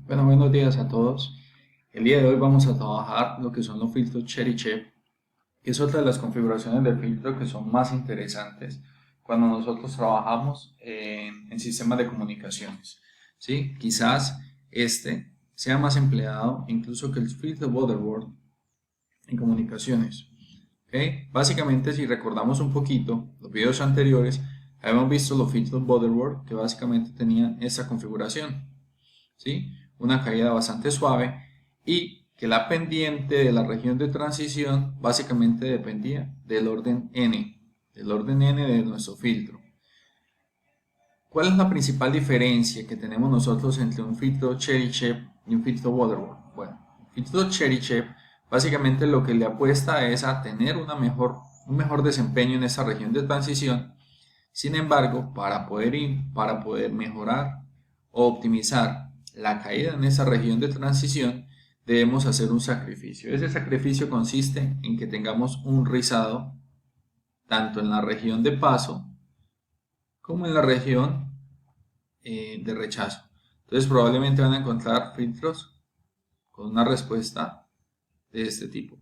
Bueno, buenos días a todos. El día de hoy vamos a trabajar lo que son los filtros Cherry Shape, que es otra de las configuraciones del filtro que son más interesantes cuando nosotros trabajamos en sistemas de comunicaciones. ¿Sí? Quizás este sea más empleado incluso que el filtro Butterworth en comunicaciones. ¿Ok? Básicamente, si recordamos un poquito los videos anteriores, habíamos visto los filtros Butterworth que básicamente tenían esta configuración. ¿Sí? Una caída bastante suave y que la pendiente de la región de transición básicamente dependía del orden n de nuestro filtro. ¿Cuál es la principal diferencia que tenemos nosotros entre un filtro Cherry Shape y un filtro Butterworth? Bueno, el filtro Cherry Shape básicamente lo que le apuesta es a tener un mejor desempeño en esa región de transición. Sin embargo, para poder mejorar o optimizar la caída en esa región de transición, debemos hacer un sacrificio. Ese sacrificio consiste en que tengamos un rizado tanto en la región de paso como en la región de rechazo. Entonces probablemente van a encontrar filtros con una respuesta de este tipo.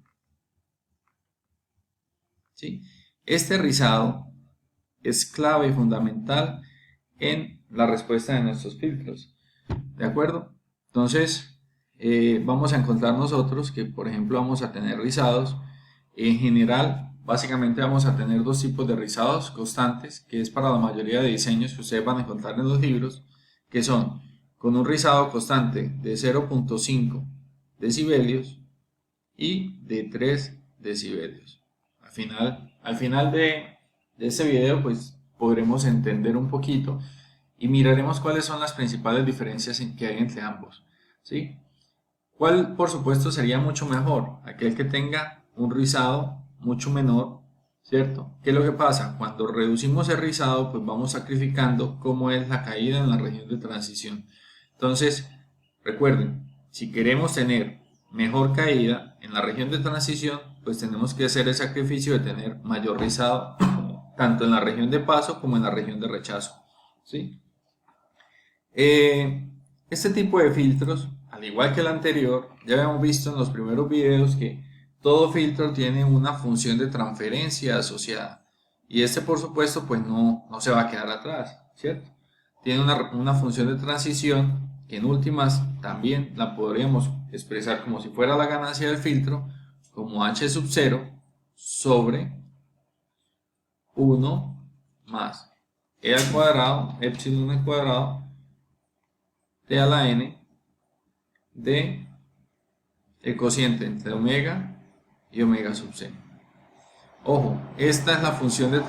¿Sí? Este rizado es clave y fundamental en la respuesta de nuestros filtros. ¿De acuerdo? Entonces, vamos a encontrar nosotros que, por ejemplo, vamos a tener rizados. En general, básicamente vamos a tener dos tipos de rizados constantes, que es para la mayoría de diseños que ustedes van a encontrar en los libros, que son con un rizado constante de 0.5 decibelios y de 3 decibelios. Al final de este video, pues podremos entender un poquito y miraremos cuáles son las principales diferencias que hay entre ambos, ¿sí? ¿Cuál, por supuesto, sería mucho mejor? Aquel que tenga un rizado mucho menor, ¿cierto? ¿Qué es lo que pasa? Cuando reducimos el rizado, pues vamos sacrificando cómo es la caída en la región de transición. Entonces, recuerden, si queremos tener mejor caída en la región de transición, pues tenemos que hacer el sacrificio de tener mayor rizado, tanto en la región de paso como en la región de rechazo, ¿sí? Este tipo de filtros, al igual que el anterior, ya habíamos visto en los primeros videos que todo filtro tiene una función de transferencia asociada. Y este, por supuesto, pues no se va a quedar atrás, ¿cierto? Tiene una función de transición que en últimas también la podríamos expresar como si fuera la ganancia del filtro, como h sub 0 sobre 1 más e al cuadrado, epsilon al cuadrado, t a la n de el cociente entre omega y omega sub c. Ojo, esta es la función de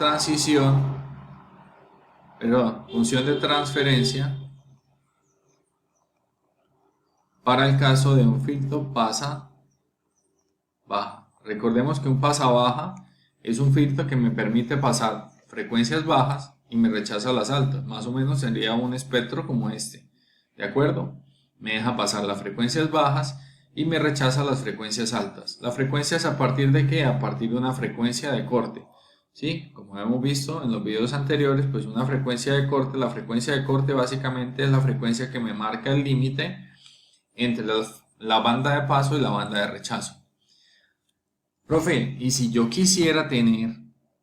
función de transferencia para el caso de un filtro pasa baja. Recordemos que un pasa baja es un filtro que me permite pasar frecuencias bajas y me rechaza las altas. Más o menos sería un espectro como este. ¿De acuerdo? Me deja pasar las frecuencias bajas y me rechaza las frecuencias altas. ¿La frecuencia es a partir de qué? A partir de una frecuencia de corte. ¿Sí? Como hemos visto en los videos anteriores, pues una frecuencia de corte, la frecuencia de corte básicamente es la frecuencia que me marca el límite entre la banda de paso y la banda de rechazo. Profe, y si yo quisiera tener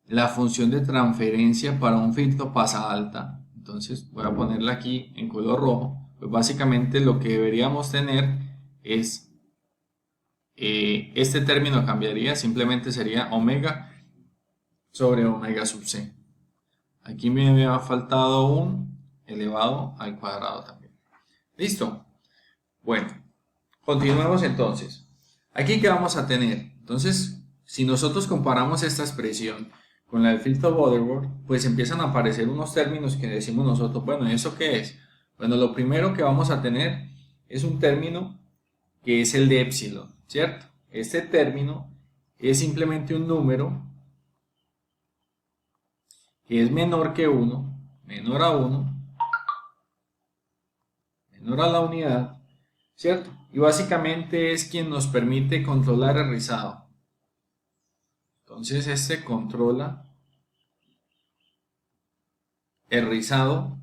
la función de transferencia para un filtro pasa alta, entonces voy a ponerla aquí en color rojo, pues básicamente lo que deberíamos tener es, este término cambiaría, simplemente sería omega sobre omega sub c. Aquí me había faltado un elevado al cuadrado también. ¿Listo? Bueno, continuemos entonces. Aquí qué vamos a tener. Entonces, si nosotros comparamos esta expresión con la del filtro Butterworth, pues empiezan a aparecer unos términos que decimos nosotros, bueno, ¿eso qué es? Bueno, lo primero que vamos a tener es un término que es el de epsilon, ¿cierto? Este término es simplemente un número que es menor que 1, menor a 1, menor a la unidad, ¿cierto? Y básicamente es quien nos permite controlar el rizado. Entonces este controla el rizado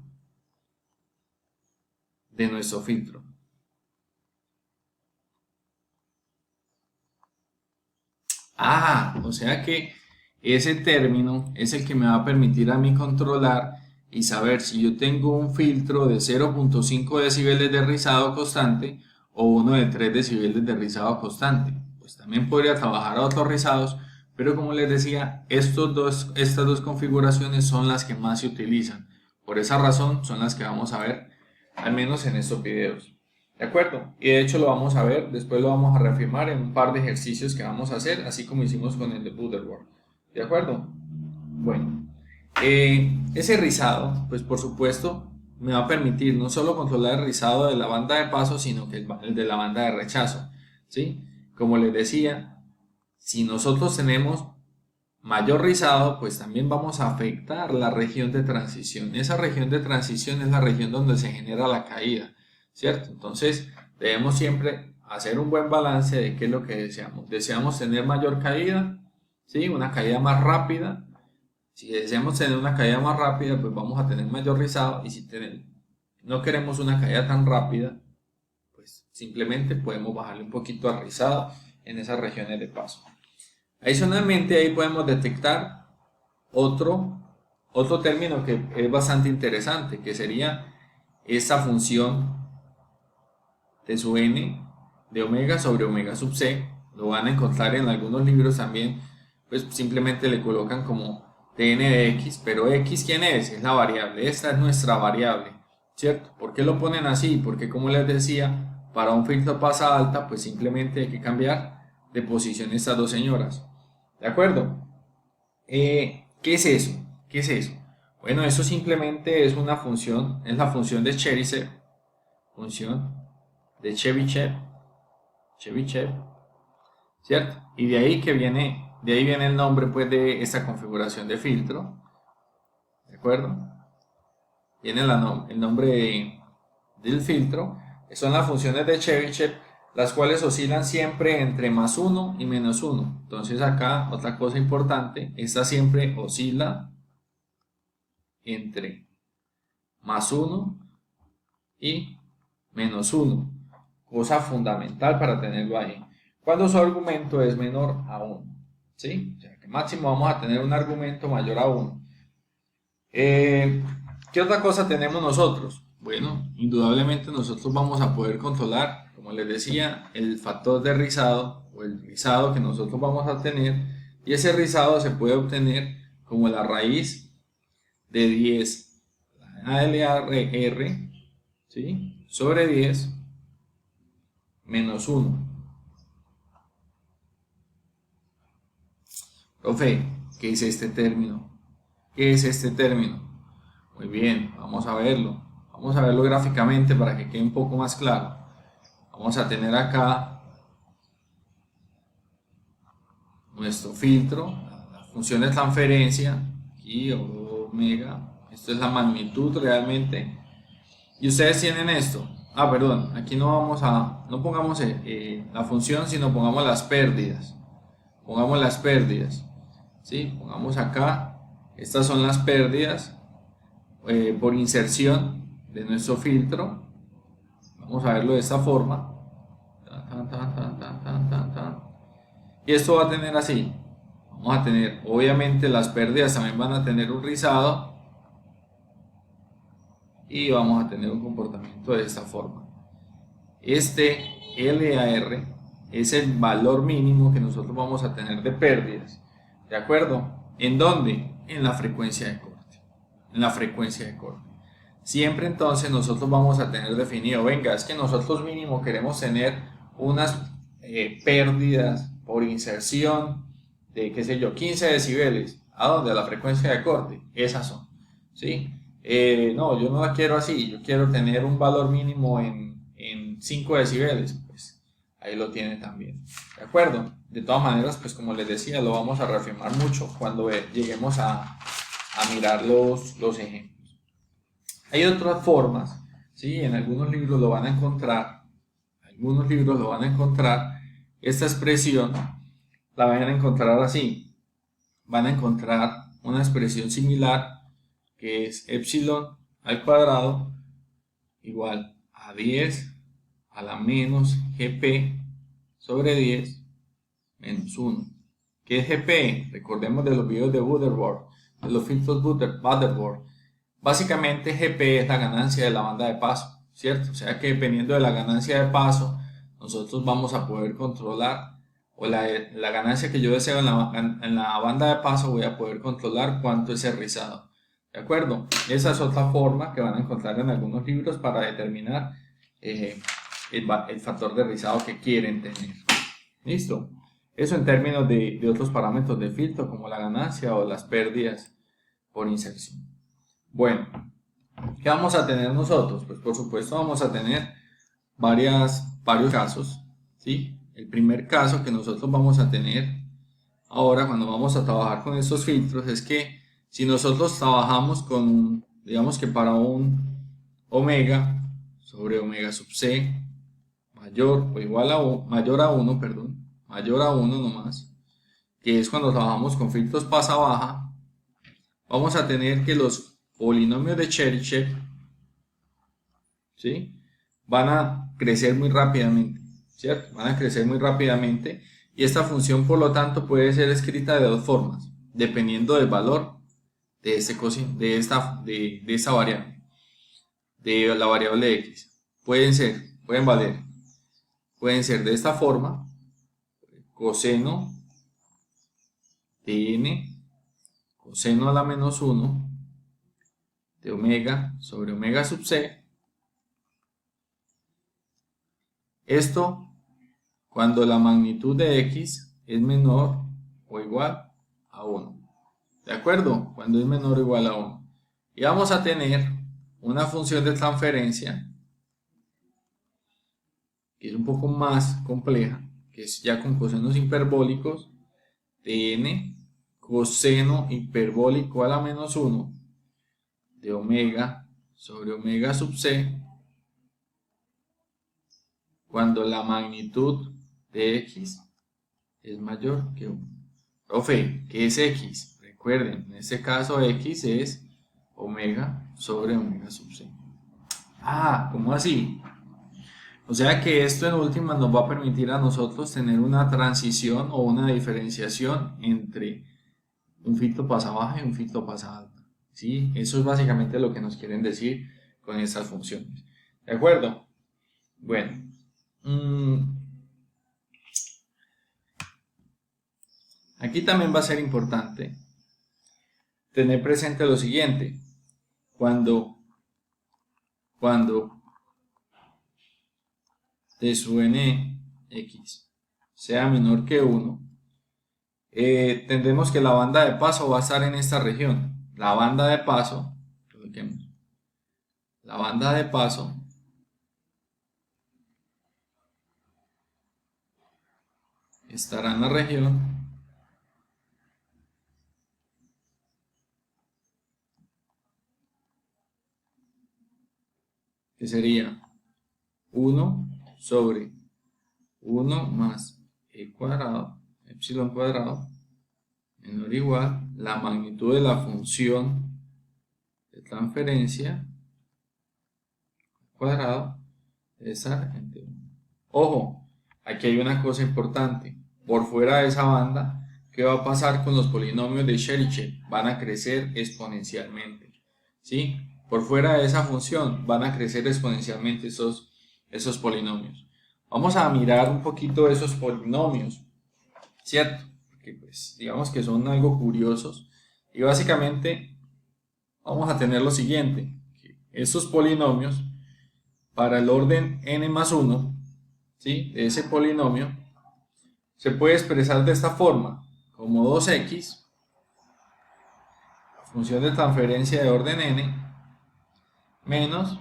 de nuestro filtro. O sea que ese término es el que me va a permitir a mí controlar y saber si yo tengo un filtro de 0.5 decibeles de rizado constante o uno de 3 decibeles de rizado constante. Pues también podría trabajar a otros rizados, pero como les decía, estas dos configuraciones son las que más se utilizan. Por esa razón son las que vamos a ver, al menos en estos videos. ¿De acuerdo? Y de hecho lo vamos a ver, después lo vamos a reafirmar en un par de ejercicios que vamos a hacer, así como hicimos con el de Butterworth. ¿De acuerdo? Bueno, ese rizado, pues por supuesto, me va a permitir no solo controlar el rizado de la banda de paso, sino que el de la banda de rechazo. ¿Sí? Como les decía, si nosotros tenemos mayor rizado, pues también vamos a afectar la región de transición. Esa región de transición es la región donde se genera la caída, ¿cierto? Entonces, debemos siempre hacer un buen balance de qué es lo que deseamos. ¿Deseamos tener mayor caída? ¿Sí? Una caída más rápida. Si deseamos tener una caída más rápida, pues vamos a tener mayor rizado. Y si no queremos una caída tan rápida, pues simplemente podemos bajarle un poquito al rizado en esas regiones de paso. Adicionalmente, ahí podemos detectar otro término que es bastante interesante, que sería esta función T sub n de omega sobre omega sub c. Lo van a encontrar en algunos libros también, pues simplemente le colocan como Tn de x, pero x ¿quién es? Es la variable, esta es nuestra variable, ¿cierto? ¿Por qué lo ponen así? Porque como les decía, para un filtro pasa alta, pues simplemente hay que cambiar de posición estas dos señoras. ¿De acuerdo? ¿Qué es eso? ¿Qué es eso? Bueno, eso simplemente es una función, es la función de Cherisev, función de Chebyshev, ¿cierto? Y de ahí viene el nombre pues de esta configuración de filtro, ¿de acuerdo? Viene el nombre del filtro, son las funciones de Chebyshev, las cuales oscilan siempre entre más 1 y menos 1. Entonces acá otra cosa importante, esta siempre oscila entre más 1 y menos 1, cosa fundamental para tenerlo ahí, cuando su argumento es menor a 1, ¿sí? O sea, que máximo vamos a tener un argumento mayor a 1. ¿Qué otra cosa tenemos nosotros? Bueno, indudablemente nosotros vamos a poder controlar, como les decía, el factor de rizado o el rizado que nosotros vamos a tener, y ese rizado se puede obtener como la raíz de 10 ALR, ¿sí? Sobre 10 menos 1. Profe, ¿qué es este término? ¿Qué es este término? Muy bien, vamos a verlo. Vamos a verlo gráficamente para que quede un poco más claro. Vamos a tener acá nuestro filtro, la función de transferencia, y omega. Esto es la magnitud realmente. Y ustedes tienen esto. Perdón, aquí no pongamos la función, sino pongamos las pérdidas. Pongamos las pérdidas. ¿Sí? Pongamos acá, estas son las pérdidas por inserción de nuestro filtro. Vamos a verlo de esta forma. Y esto va a tener así. Vamos a tener, obviamente las pérdidas también van a tener un rizado y vamos a tener un comportamiento de esta forma. Este LAR es el valor mínimo que nosotros vamos a tener de pérdidas. ¿De acuerdo? ¿En dónde? En la frecuencia de corte. En la frecuencia de corte. Siempre entonces nosotros vamos a tener definido, venga, es que nosotros mínimo queremos tener unas pérdidas por inserción de, qué sé yo, 15 decibeles. ¿A dónde? A la frecuencia de corte. Esas son. ¿Sí? No, yo no la quiero así, yo quiero tener un valor mínimo en 5 decibeles. Pues ahí lo tiene también. ¿De acuerdo? De todas maneras, pues como les decía, lo vamos a reafirmar mucho cuando lleguemos a mirar los ejemplos. Hay otras formas, ¿sí? En algunos libros lo van a encontrar, esta expresión la van a encontrar así, van a encontrar una expresión similar que es epsilon al cuadrado igual a 10 a la menos gp sobre 10 menos 1. ¿Qué es GP? Recordemos de los videos de Butterworth, de los filtros Butterworth. Básicamente GP es la ganancia de la banda de paso, ¿cierto? O sea que dependiendo de la ganancia de paso, nosotros vamos a poder controlar, o la ganancia que yo deseo en la banda de paso, voy a poder controlar cuánto es el rizado. ¿De acuerdo? Esa es otra forma que van a encontrar en algunos libros para determinar el factor de rizado que quieren tener. ¿Listo? Eso en términos de otros parámetros de filtro como la ganancia o las pérdidas por inserción. Bueno, ¿qué vamos a tener nosotros? Pues por supuesto vamos a tener varios casos, ¿sí? El primer caso que nosotros vamos a tener ahora cuando vamos a trabajar con estos filtros es que si nosotros trabajamos con, digamos que para un omega sobre omega sub c mayor o igual a mayor a 1, perdón, mayor a 1 nomás, que es cuando trabajamos con filtros pasa-baja, vamos a tener que los polinomios de Chebyshev, ¿sí?, van a crecer muy rápidamente, ¿cierto? Van a crecer muy rápidamente y esta función por lo tanto puede ser escrita de dos formas, dependiendo del valor de esta variable, de la variable x. Pueden ser de esta forma, coseno de n, coseno a la menos 1 de omega sobre omega sub c. Esto cuando la magnitud de x es menor o igual a 1. ¿De acuerdo? Cuando es menor o igual a 1. Y vamos a tener una función de transferencia que es un poco más compleja, que es ya con cosenos hiperbólicos de n coseno hiperbólico a la menos 1 de omega sobre omega sub c cuando la magnitud de x es mayor que 1. Profe, ¿qué es x? Recuerden, en este caso x es omega sobre omega sub c. Ah, ¿cómo así? O sea que esto en última nos va a permitir a nosotros tener una transición o una diferenciación entre un filtro pasa baja y un filtro pasa alta. ¿Sí? Eso es básicamente lo que nos quieren decir con estas funciones. ¿De acuerdo? Bueno. Aquí también va a ser importante tener presente lo siguiente. Cuando de su nx sea menor que 1, tendremos que la banda de paso va a estar en esta región. La banda de paso, la banda de paso estará en la región que sería 1 sobre 1 más e cuadrado, epsilon cuadrado, menor o igual, la magnitud de la función de transferencia cuadrado debe estar entre 1. Ojo, aquí hay una cosa importante. Por fuera de esa banda, ¿qué va a pasar con los polinomios de Chebyshev? Van a crecer exponencialmente, ¿sí? Por fuera de esa función van a crecer exponencialmente esos polinomios. Vamos a mirar un poquito esos polinomios, ¿cierto? Porque pues digamos que son algo curiosos y básicamente vamos a tener lo siguiente, que estos polinomios para el orden n más 1, ¿sí?, de ese polinomio se puede expresar de esta forma, como 2x, la función de transferencia de orden n, menos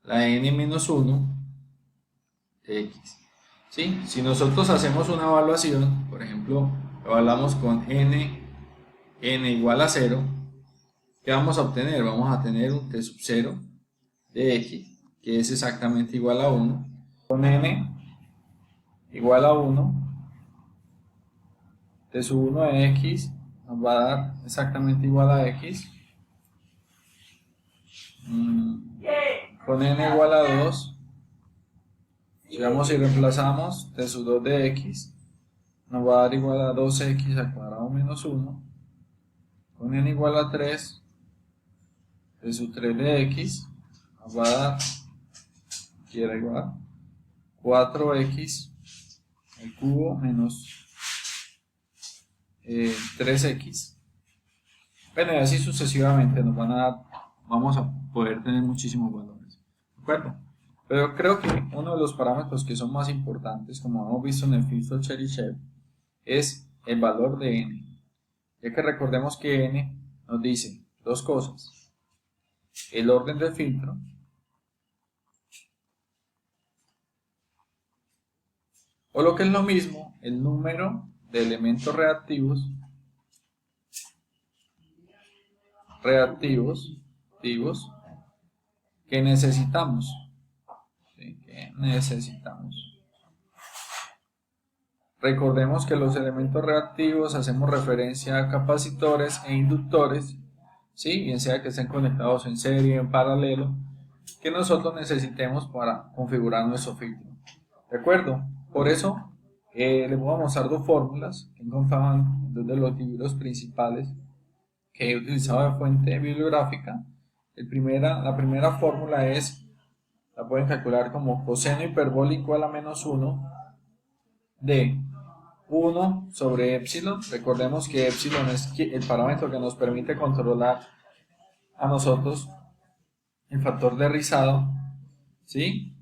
la n menos 1 de x. ¿Sí? Si nosotros hacemos una evaluación, por ejemplo, evaluamos con n igual a 0, ¿qué vamos a obtener? Vamos a tener un t sub 0 de x, que es exactamente igual a 1, con n igual a 1, t sub 1 de x nos va a dar exactamente igual a x, con n igual a 2, si vamos y reemplazamos t sub 2 de x nos va a dar igual a 2x al cuadrado menos 1, con n igual a 3, de sub 3 de x, nos va a dar, que era igual, 4x al cubo menos 3x. Bueno, y así sucesivamente nos van a dar, vamos a poder tener muchísimos valores, ¿de acuerdo? Pero creo que uno de los parámetros que son más importantes, como hemos visto en el filtro Cheryshev, es el valor de n, ya que recordemos que n nos dice dos cosas: el orden del filtro o, lo que es lo mismo, el número de elementos reactivos que necesitamos, ¿sí? Recordemos que los elementos reactivos hacemos referencia a capacitores e inductores, ¿sí? Bien sea que estén conectados en serie, en paralelo, que nosotros necesitemos para configurar nuestro filtro, ¿de acuerdo? Por eso les voy a mostrar dos fórmulas que encontraban desde los libros principales que he utilizado de fuente bibliográfica. La primera fórmula la pueden calcular como coseno hiperbólico a la menos 1 de 1 sobre epsilon. Recordemos que epsilon es el parámetro que nos permite controlar a nosotros el factor de rizado, ¿sí?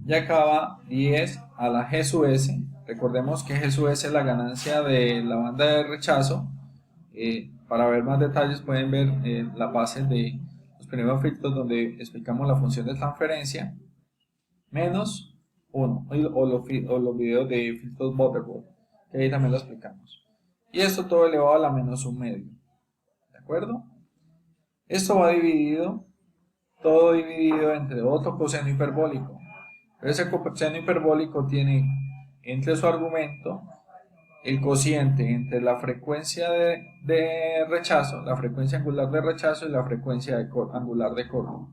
Y acaba 10 a la G sub S. Recordemos que G sub S es la ganancia de la banda de rechazo. Para ver más detalles pueden ver la base de los primeros filtros donde explicamos la función de transferencia, menos 1, o los videos de filtros Butterworth, que ahí también lo explicamos. Y esto todo elevado a la menos 1 medio, ¿de acuerdo? Esto va dividido, todo dividido entre otro coseno hiperbólico. Pero ese coseno hiperbólico tiene entre su argumento el cociente entre la frecuencia de rechazo, la frecuencia angular de rechazo y la frecuencia angular de corte.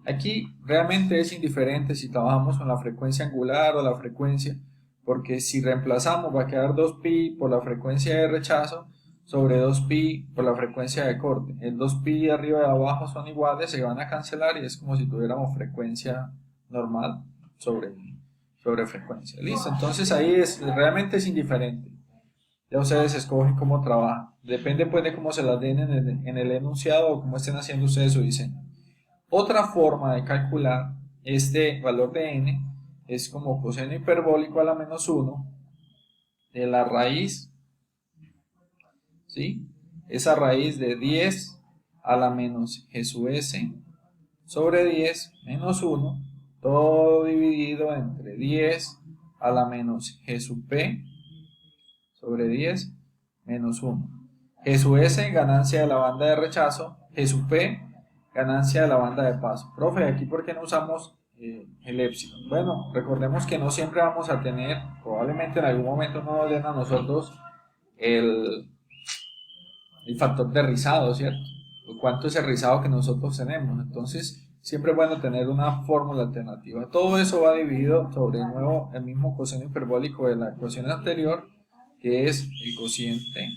Aquí realmente es indiferente si trabajamos con la frecuencia angular o la frecuencia, porque si reemplazamos va a quedar 2pi por la frecuencia de rechazo sobre 2pi por la frecuencia de corte. El 2pi de arriba y de abajo son iguales, se van a cancelar y es como si tuviéramos frecuencia normal sobre frecuencia. Listo, entonces ahí realmente es indiferente. Ya ustedes escogen cómo trabajan. Depende pues de cómo se las den en el enunciado o cómo estén haciendo ustedes su diseño. Otra forma de calcular este valor de n es como coseno hiperbólico a la menos 1 de la raíz, ¿sí? Esa raíz de 10 a la menos g sub s sobre 10 menos 1, todo dividido entre 10 a la menos g sub p sobre 10 menos 1. G sub S, ganancia de la banda de rechazo. G sub P, ganancia de la banda de paso. Profe, ¿aquí por qué no usamos el epsilon? Bueno, recordemos que no siempre vamos a tener, probablemente en algún momento no nos den a nosotros el factor de rizado, ¿cierto? O cuánto es el rizado que nosotros tenemos. Entonces, siempre es bueno tener una fórmula alternativa. Todo eso va dividido sobre el mismo coseno hiperbólico de la ecuación anterior, que es el cociente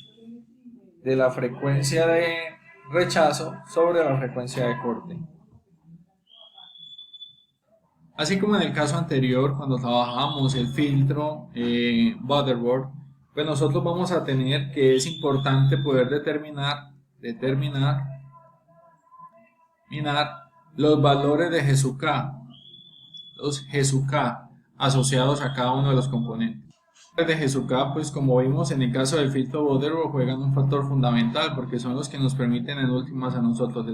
de la frecuencia de rechazo sobre la frecuencia de corte. Así como en el caso anterior, cuando trabajamos el filtro Butterworth, pues nosotros vamos a tener que es importante poder determinar los valores de G sub K, los G sub K asociados a cada uno de los componentes. De G sub K, pues como vimos en el caso del filtro Butterworth, juegan un factor fundamental porque son los que nos permiten en últimas a nosotros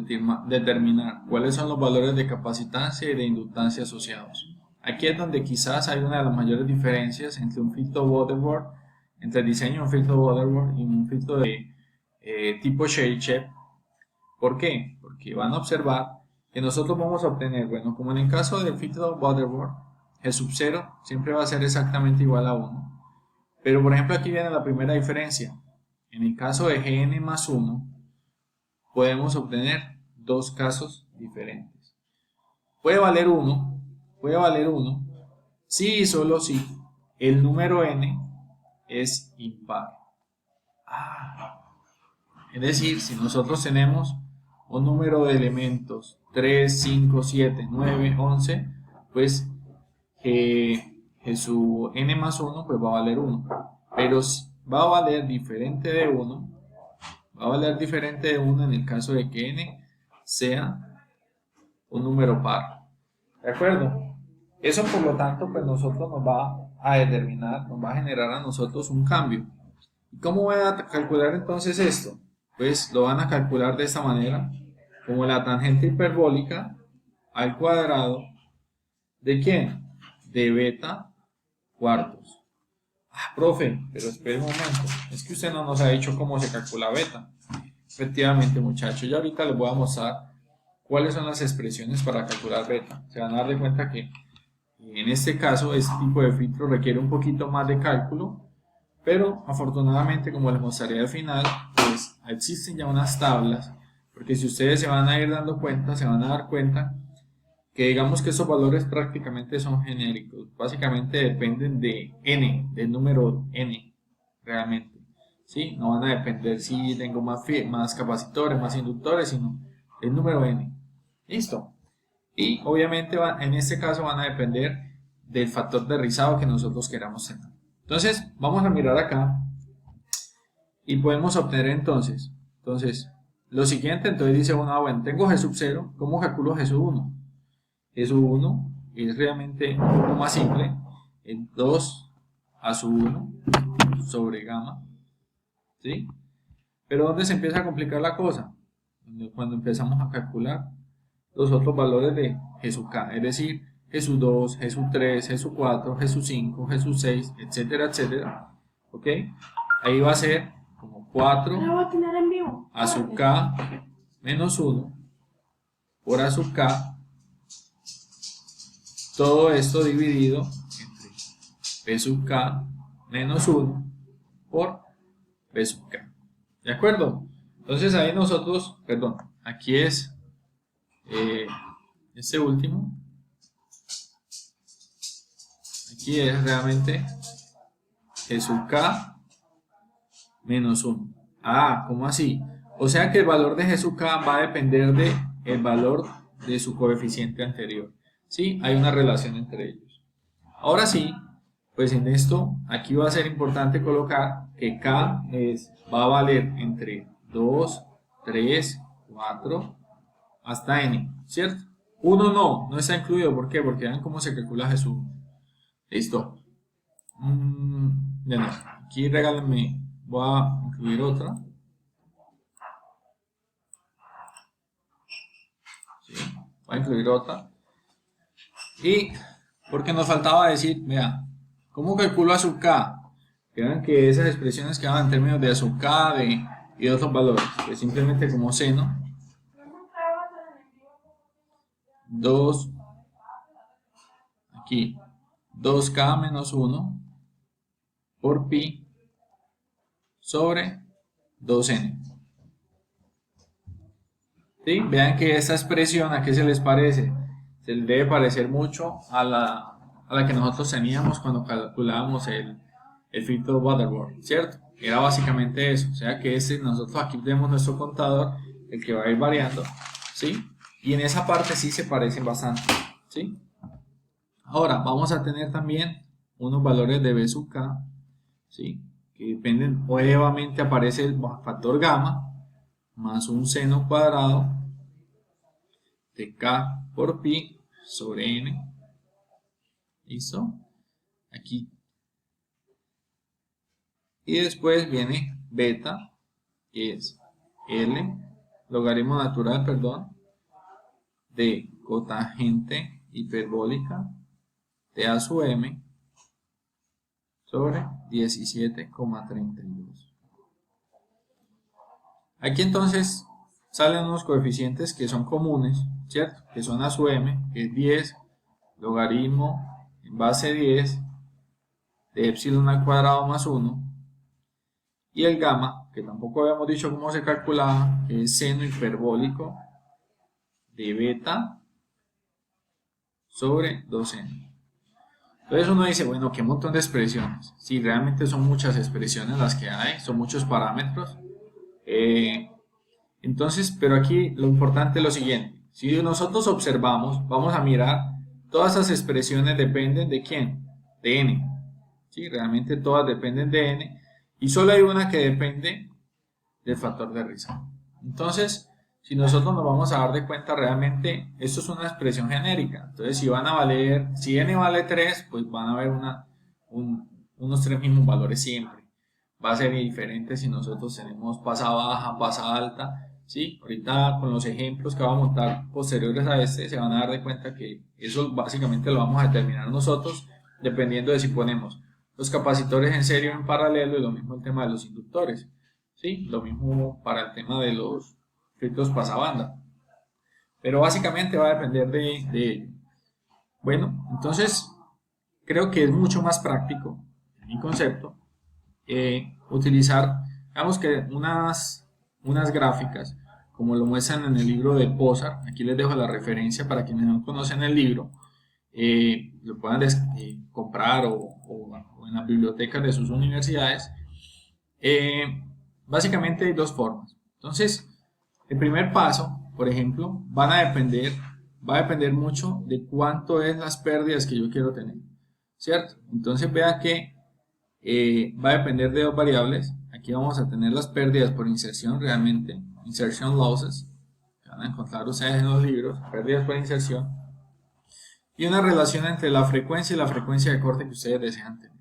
determinar cuáles son los valores de capacitancia y de inductancia asociados. Aquí es donde quizás hay una de las mayores diferencias entre un filtro Butterworth, entre el diseño de un filtro Butterworth y un filtro de tipo Cheryshev. ¿Por qué? Porque van a observar que nosotros vamos a obtener, bueno, como en el caso del filtro Butterworth, G sub 0 siempre va a ser exactamente igual a 1. Pero por ejemplo aquí viene la primera diferencia. En el caso de Gn más 1 podemos obtener dos casos diferentes. Puede valer 1 si y solo si el número n es impar. Es decir, si nosotros tenemos un número de elementos 3, 5, 7, 9, 11, pues que su n más 1 pues va a valer 1. Pero va a valer diferente de 1. Va a valer diferente de 1 en el caso de que n sea un número par. ¿De acuerdo? Eso por lo tanto pues nosotros nos va a determinar, nos va a generar a nosotros un cambio. ¿Y cómo voy a calcular entonces esto? Pues lo van a calcular de esta manera, como la tangente hiperbólica al cuadrado ¿de quién? De beta cuartos. Profe, pero espere un momento, es que usted no nos ha dicho cómo se calcula beta. Efectivamente, muchachos, yo ahorita les voy a mostrar cuáles son las expresiones para calcular beta. Se van a dar de cuenta que en este caso este tipo de filtro requiere un poquito más de cálculo, pero afortunadamente, como les mostraré al final, pues existen ya unas tablas, porque si ustedes se van a ir dando cuenta, se van a dar cuenta que digamos que esos valores prácticamente son genéricos, básicamente dependen de n, del número n, realmente, ¿sí? No van a depender si tengo más capacitores, más inductores, sino el número n, ¿listo? Y obviamente en este caso van a depender del factor de rizado que nosotros queramos tener. Entonces, vamos a mirar acá y podemos obtener entonces, lo siguiente, entonces dice uno, bueno, tengo g sub 0, ¿cómo calculo g sub 1? G sub 1 es realmente un poco más simple, es 2 a sub 1 sobre gamma, ¿sí? Pero ¿dónde se empieza a complicar la cosa? Cuando empezamos a calcular los otros valores de g sub k, es decir, g sub 2, g sub 3, g sub 4, g sub 5, g sub 6, etcétera, etcétera, ¿ok? Ahí va a ser como 4 a sub k menos 1 por a sub k, todo esto dividido entre b sub k menos 1 por b sub k. ¿De acuerdo? Entonces ahí nosotros, perdón, aquí es este último. Aquí es realmente g sub k menos 1. ¿Cómo así? O sea que el valor de g sub k va a depender del valor de su coeficiente anterior. ¿Sí? Hay una relación entre ellos. Ahora sí, pues en esto, aquí va a ser importante colocar que k va a valer entre 2, 3, 4, hasta n, ¿cierto? 1 no está incluido. ¿Por qué? Porque vean cómo se calcula g sub 1. ¿Listo? Bueno, aquí regálenme, voy a incluir otra. ¿Sí? Voy a incluir otra. Y porque nos faltaba decir, vea, ¿cómo calculo a sub k? Vean que esas expresiones quedaban en términos de a sub k y de otros valores. Pues simplemente como seno 2, aquí 2k menos 1 por pi sobre 2n. ¿Sí? Vean que esta expresión, ¿a qué se les parece? Se les debe parecer mucho a la que nosotros teníamos cuando calculábamos el filtro Butterworth, ¿cierto? Era básicamente eso, o sea que nosotros aquí tenemos nuestro contador, el que va a ir variando, ¿sí? Y en esa parte sí se parecen bastante, ¿sí? Ahora, vamos a tener también unos valores de b sub k, ¿sí? Que dependen, nuevamente aparece el factor gamma, más un seno cuadrado de k por pi sobre n. ¿Listo? Aquí. Y después viene beta, que es L, logaritmo natural, perdón, de cotangente hiperbólica de a sub m sobre 17,32. Aquí entonces salen unos coeficientes que son comunes, ¿cierto? Que son a sub m, que es 10, logaritmo en base 10 de epsilon al cuadrado más 1, y el gamma, que tampoco habíamos dicho cómo se calculaba, que es seno hiperbólico de beta sobre 2n. Entonces uno dice, bueno, qué montón de expresiones. Sí, realmente son muchas expresiones las que hay, son muchos parámetros. Entonces, pero aquí lo importante es lo siguiente. Si nosotros observamos, vamos a mirar, todas esas expresiones dependen de quién, de n. ¿Sí? Realmente todas dependen de n y solo hay una que depende del factor de risa. Entonces, si nosotros nos vamos a dar de cuenta, realmente esto es una expresión genérica. Entonces, si van a valer, si n vale 3, pues van a haber unos 3 mismos valores siempre. Va a ser diferente si nosotros tenemos pasa baja, pasa alta. ¿Sí? Ahorita con los ejemplos que vamos a montar posteriores a este, se van a dar de cuenta que eso básicamente lo vamos a determinar nosotros dependiendo de si ponemos los capacitores en serie o en paralelo, y lo mismo el tema de los inductores. ¿Sí? Lo mismo para el tema de los filtros pasabanda. Pero básicamente va a depender de ello. Bueno, entonces creo que es mucho más práctico, en mi concepto, utilizar, digamos que unas gráficas, como lo muestran en el libro de Pozar. Aquí les dejo la referencia para quienes no conocen el libro, lo puedan comprar o en las bibliotecas de sus universidades. Básicamente hay dos formas. Entonces, el primer paso, por ejemplo, va a depender mucho de cuánto es las pérdidas que yo quiero tener, ¿cierto? Entonces vea que va a depender de dos variables. Aquí vamos a tener las pérdidas por inserción, realmente, insertion losses, que van a encontrar ustedes en los libros, pérdidas por inserción, y una relación entre la frecuencia y la frecuencia de corte que ustedes desean tener.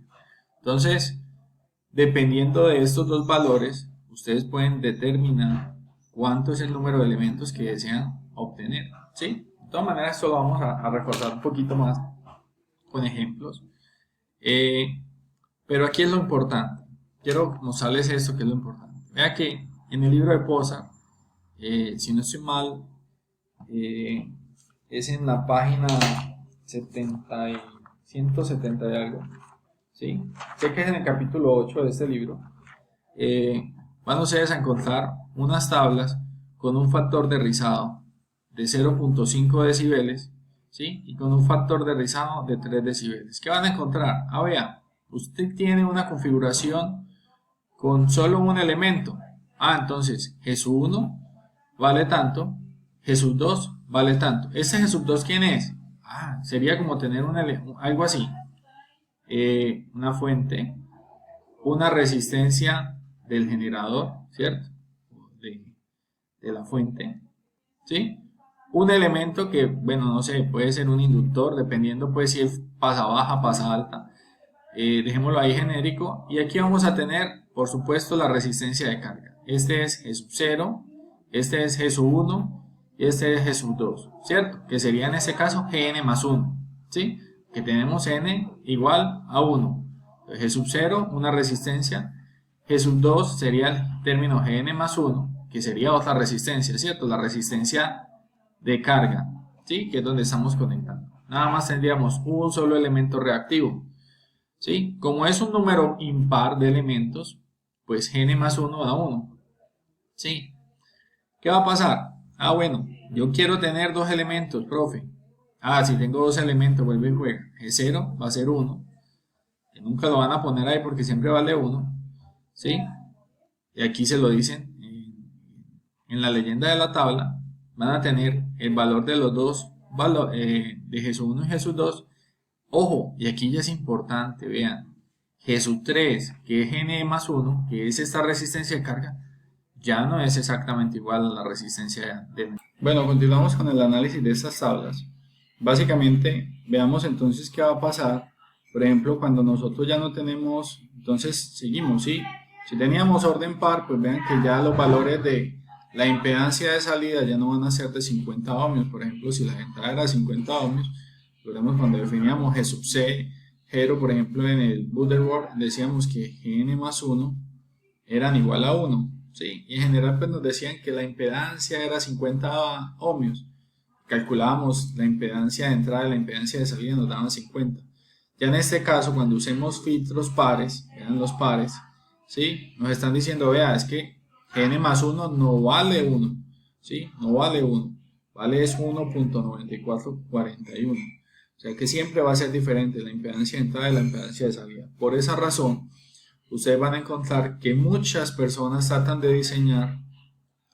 Entonces, dependiendo de estos dos valores, ustedes pueden determinar cuánto es el número de elementos que desean obtener, ¿sí? De todas maneras, esto lo vamos a reforzar un poquito más con ejemplos. Pero aquí es lo importante. Quiero mostrarles esto que es lo importante. Vea que en el libro de Pozar, si no estoy mal, es en la página 170 y algo. ¿Sí? Sé que es en el capítulo 8 de este libro. Van ustedes a encontrar unas tablas con un factor de rizado de 0.5 decibeles, ¿sí? Y con un factor de rizado de 3 decibeles. ¿Qué van a encontrar? Vea, usted tiene una configuración con solo un elemento. Entonces G1 vale tanto, G2 vale tanto. ¿Ese G2 quién es? Sería como tener algo así. Una fuente, una resistencia del generador, ¿cierto? De la fuente, ¿sí? Un elemento que, bueno, no sé, puede ser un inductor, dependiendo pues si es pasa baja, pasa alta. Dejémoslo ahí genérico. Y aquí vamos a tener, por supuesto, la resistencia de carga. Este es G0, este es G1 y este es G2, ¿cierto? Que sería en este caso Gn más 1, ¿sí? Que tenemos n igual a 1. G0, una resistencia. G2 sería el término Gn más 1, que sería otra resistencia, ¿cierto? La resistencia de carga, ¿sí? Que es donde estamos conectando. Nada más tendríamos un solo elemento reactivo, ¿sí? Como es un número impar de elementos, pues Gn más 1 da 1, ¿sí? ¿Qué va a pasar? Bueno, yo quiero tener dos elementos, profe. Si tengo dos elementos, vuelve y juega. G0 va a ser 1. Que nunca lo van a poner ahí porque siempre vale 1. ¿Sí? Y aquí se lo dicen en la leyenda de la tabla. Van a tener el valor de los dos de G1 y G2. Ojo, y aquí ya es importante, vean. G3, que es Gn más 1, que es esta resistencia de carga, ya no es exactamente igual a la resistencia de... Bueno, continuamos con el análisis de estas tablas. Básicamente, veamos entonces qué va a pasar. Por ejemplo, cuando nosotros ya no tenemos, entonces seguimos, ¿sí? Si teníamos orden par, pues vean que ya los valores de la impedancia de salida ya no van a ser de 50 ohmios. Por ejemplo, si la entrada era 50 ohmios, recordemos cuando definíamos G sub C, 0, por ejemplo, en el Butterworth decíamos que Gn más 1 eran igual a 1, ¿sí? Y en general pues nos decían que la impedancia era 50 ohmios. Calculábamos la impedancia de entrada y la impedancia de salida, nos daban 50. Ya en este caso, cuando usemos filtros pares, eran los pares, ¿sí? Nos están diciendo, vea, es que Gn más 1 no vale 1, ¿sí? No vale 1, vale es 1.9441. O sea que siempre va a ser diferente la impedancia de entrada y la impedancia de salida. Por esa razón, ustedes van a encontrar que muchas personas tratan de diseñar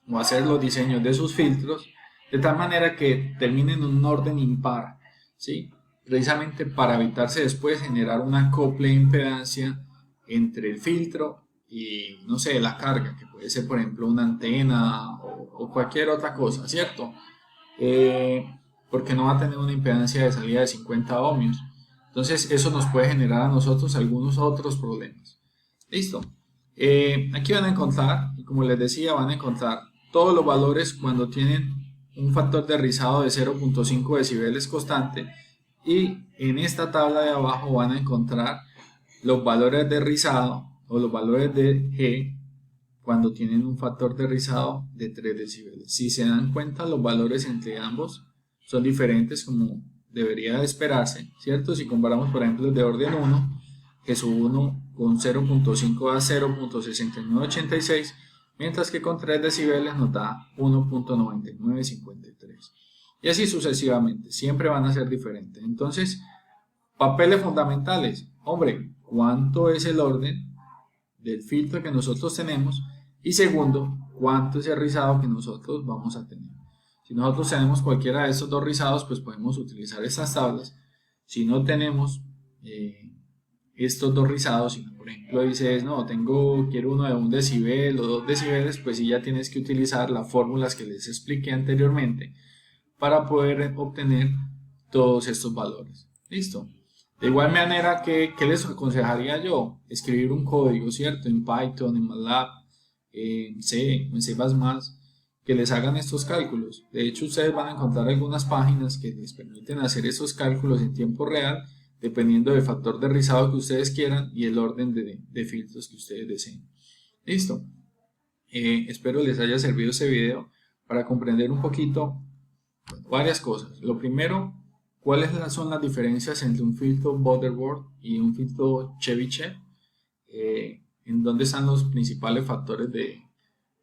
o hacer los diseños de sus filtros de tal manera que terminen en un orden impar, ¿sí? Precisamente para evitarse después generar un acople de impedancia entre el filtro y, no sé, la carga, que puede ser, por ejemplo, una antena o cualquier otra cosa, ¿cierto? Eh, Porque no va a tener una impedancia de salida de 50 ohmios. Entonces, eso nos puede generar a nosotros algunos otros problemas. Listo. Aquí van a encontrar, y como les decía, van a encontrar todos los valores cuando tienen un factor de rizado de 0.5 decibeles constante, y en esta tabla de abajo van a encontrar los valores de rizado o los valores de G cuando tienen un factor de rizado de 3 decibeles. Si se dan cuenta, los valores entre ambos son diferentes, como debería de esperarse, ¿cierto? Si comparamos, por ejemplo, el de orden 1, que su 1 con 0.5 da 0.6986, mientras que con 3 decibeles nos da 1.9953. Y así sucesivamente, siempre van a ser diferentes. Entonces, papeles fundamentales. Hombre, ¿cuánto es el orden del filtro que nosotros tenemos? Y segundo, ¿cuánto es el rizado que nosotros vamos a tener? Si nosotros tenemos cualquiera de estos dos rizados, pues podemos utilizar estas tablas. Si no tenemos estos dos rizados, si por ejemplo dices, no, quiero uno de 1 decibel o 2 decibeles, pues sí ya tienes que utilizar las fórmulas que les expliqué anteriormente para poder obtener todos estos valores. Listo. De igual manera, ¿qué les aconsejaría yo? Escribir un código, ¿cierto? En Python, en MATLAB, en C, en C++, que les hagan estos cálculos. De hecho, ustedes van a encontrar algunas páginas que les permiten hacer esos cálculos en tiempo real, dependiendo del factor de rizado que ustedes quieran y el orden de filtros que ustedes deseen. Listo. Espero les haya servido este video para comprender un poquito varias cosas. Lo primero, ¿cuáles son las diferencias entre un filtro Butterworth y un filtro Chebyshev? ¿En dónde están los principales factores de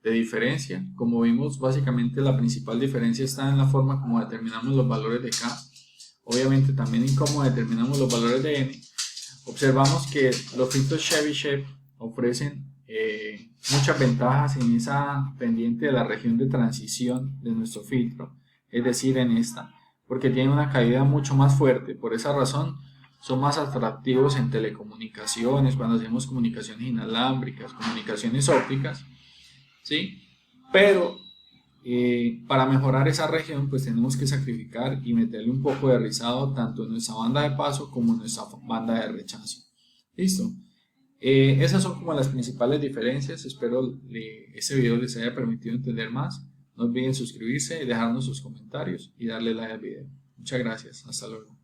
diferencia? Como vimos, básicamente la principal diferencia está en la forma como determinamos los valores de K. Obviamente también en cómo determinamos los valores de N. Observamos que los filtros Chebyshev ofrecen muchas ventajas en esa pendiente de la región de transición de nuestro filtro, es decir, en esta, porque tienen una caída mucho más fuerte. Por esa razón son más atractivos en telecomunicaciones, cuando hacemos comunicaciones inalámbricas, comunicaciones ópticas, ¿sí? Pero para mejorar esa región, pues tenemos que sacrificar y meterle un poco de rizado tanto en nuestra banda de paso como en nuestra banda de rechazo. ¿Listo? Esas son como las principales diferencias. Espero este video les haya permitido entender más. No olviden suscribirse, dejarnos sus comentarios y darle like al video. Muchas gracias. Hasta luego.